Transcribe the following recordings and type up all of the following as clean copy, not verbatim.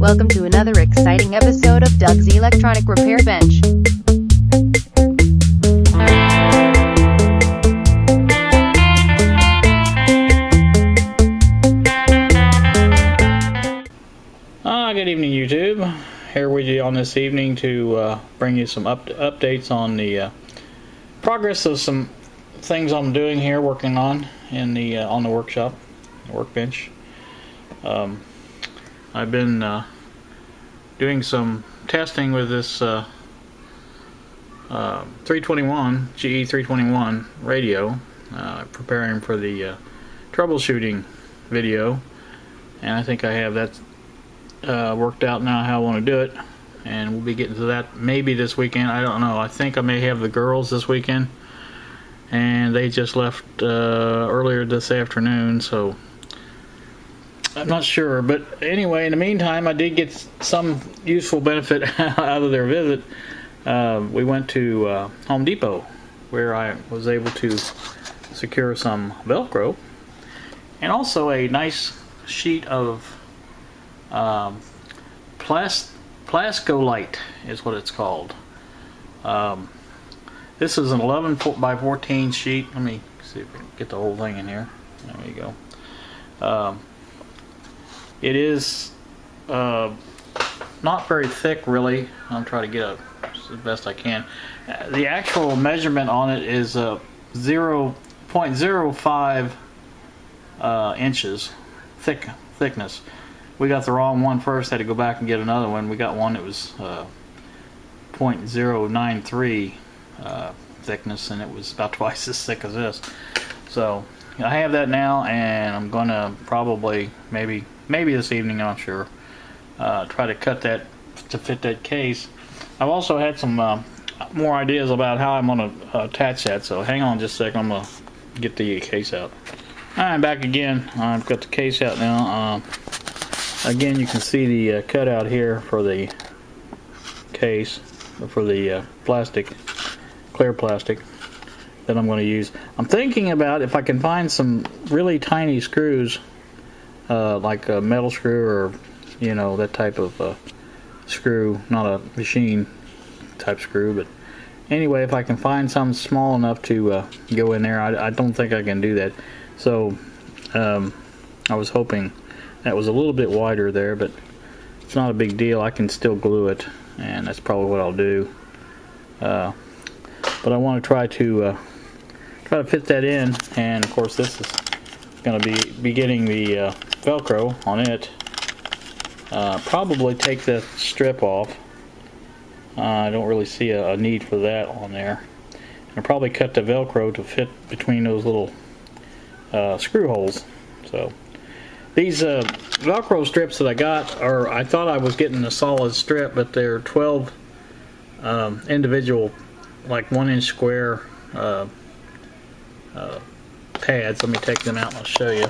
Welcome to another exciting episode of Doug's Electronic Repair Bench. Good evening, YouTube. Here with you on this evening to bring you some updates on the progress of some things I'm doing here, working on in the on the workshop, workbench. I've been doing some testing with this 321 GE 321 radio, preparing for the troubleshooting video, and I think I have that worked out now how I want to do it, and we'll be getting to that maybe this weekend. I don't know. I think I may have the girls this weekend, and they just left earlier this afternoon, so I'm not sure. But anyway, in the meantime, I did get some useful benefit out of their visit. We went to Home Depot, where I was able to secure some Velcro and also a nice sheet of Plascolite is what it's called. This is an 11 by 14 sheet. Let me see if we can get the whole thing in here. There you go. It is not very thick, really. I'll try to get it the best I can. The actual measurement on it is 0.05 inches thickness. We got the wrong one first, had to go back and get another one. We got one that was 0.093 thickness, and it was about twice as thick as this. So I have that now, and I'm going to probably, maybe this evening, I'm not sure, try to cut that to fit that case. I've also had some more ideas about how I'm going to attach that, so hang on just a second. I'm going to get the case out. I'm back again. I've got the case out now. Again, you can see the cutout here for the case, for the plastic, clear plastic that I'm going to use. I'm thinking about if I can find some really tiny screws, like a metal screw or, you know, that type of screw, not a machine type screw, but anyway, if I can find some small enough to go in there, I don't think I can do that. So I was hoping that was a little bit wider there, but it's not a big deal. I can still glue it, and that's probably what I'll do. But I want to try to fit that in, and of course this is going to be getting the Velcro on it. Probably take the strip off. I don't really see a need for that on there. And probably cut the Velcro to fit between those little screw holes. So these Velcro strips that I got are, I thought I was getting a solid strip, but they're 12 individual, like 1-inch square pads. Let me take them out and I'll show you.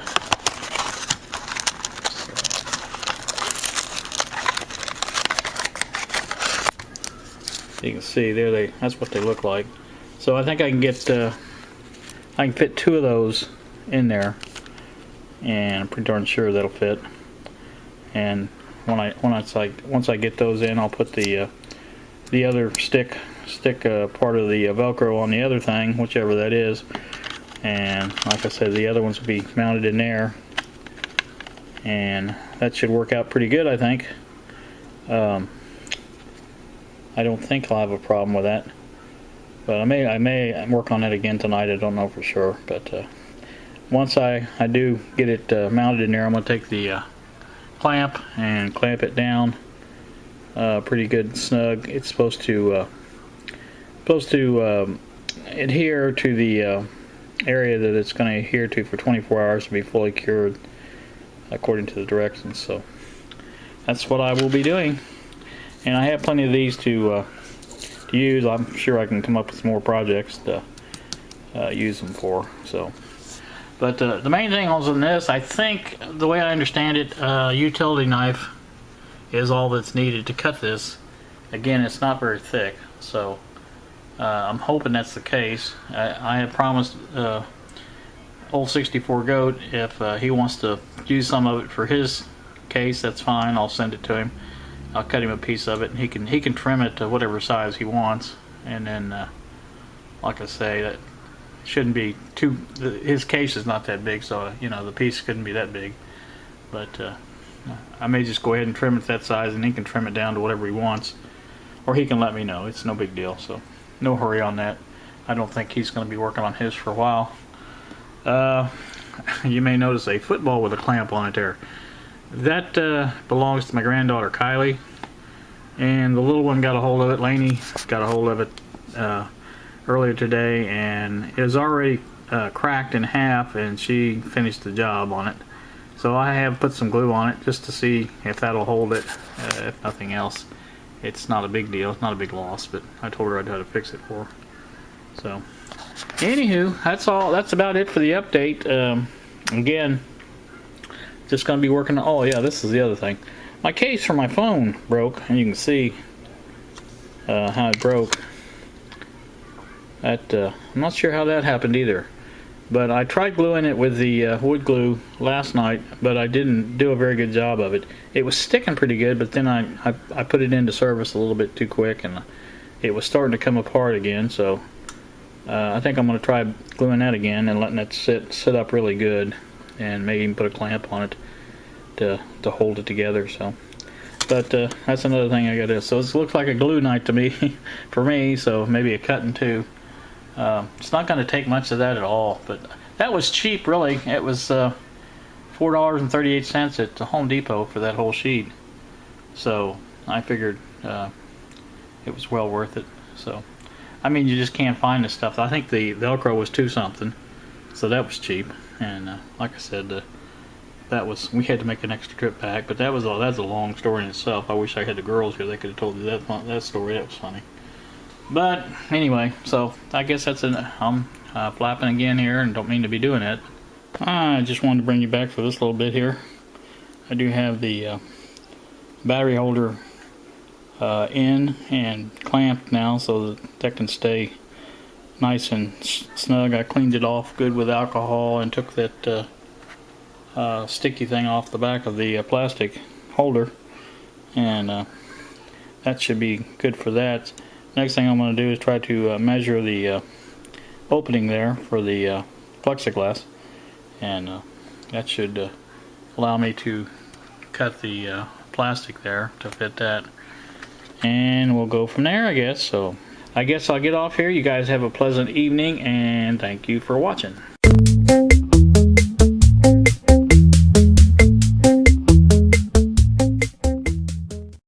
You can see there, that's what they look like. So I think I can get I can fit 2 of those in there, and I'm pretty darn sure that'll fit. And once I get those in, I'll put the other stick part of the Velcro on the other thing, whichever that is. And like I said, the other ones will be mounted in there, and that should work out pretty good, I think. I don't think I'll have a problem with that, but I may work on it again tonight. I don't know for sure, but once I do get it mounted in there, I'm going to take the clamp and clamp it down pretty good snug. It's supposed to adhere to the area that it's going to adhere to for 24 hours to be fully cured according to the directions. So that's what I will be doing, and I have plenty of these to use. I'm sure I can come up with some more projects to use them for. So. But the main thing on this, I think, the way I understand it, utility knife is all that's needed to cut this. Again, it's not very thick, so I'm hoping that's the case. I have promised old 64 Goat, if he wants to use some of it for his case, that's fine. I'll send it to him. I'll cut him a piece of it, and he can trim it to whatever size he wants. And then, like I say, that shouldn't be too. His case is not that big, so you know the piece couldn't be that big. But I may just go ahead and trim it that size, and he can trim it down to whatever he wants, or he can let me know. It's no big deal. So no hurry on that. I don't think he's going to be working on his for a while. You may notice a football with a clamp on it there. That belongs to my granddaughter Kylie, and the little one got a hold of it. Lainey got a hold of it earlier today, and it was already cracked in half, and she finished the job on it. So I have put some glue on it just to see if that'll hold it. If nothing else, it's not a big deal. It's not a big loss, but I told her I'd have to fix it for her. So, anywho, that's all. That's about it for the update. Again, just going to be working on. Oh yeah, this is the other thing. My case for my phone broke, and you can see how it broke. That I'm not sure how that happened either. But I tried gluing it with the wood glue last night, but I didn't do a very good job of it. It was sticking pretty good, but then I put it into service a little bit too quick, and it was starting to come apart again. So I think I'm going to try gluing that again and letting it sit up really good, and maybe even put a clamp on it to hold it together. So, but that's another thing I got to do. So it looks like a glue night to me, for me. So maybe a cut in two. It's not going to take much of that at all, but that was cheap, really. It was $4.38 at the Home Depot for that whole sheet. So I figured it was well worth it. So, I mean, you just can't find this stuff. I think the Velcro was $2 something, so that was cheap. And like I said, that was, we had to make an extra trip back, but that's a long story in itself. I wish I had the girls here; they could have told you that story. That was funny. But anyway, so I guess that's it. I'm flapping again here, and don't mean to be doing it. I just wanted to bring you back for this little bit here. I do have the battery holder in and clamped now, so that can stay nice and snug. I cleaned it off good with alcohol and took that sticky thing off the back of the plastic holder, and that should be good for that. Next thing I'm going to do is try to measure the opening there for the plexiglass, and that should allow me to cut the plastic there to fit that, and we'll go from there, I guess. So I guess I'll get off here. You guys have a pleasant evening, and thank you for watching.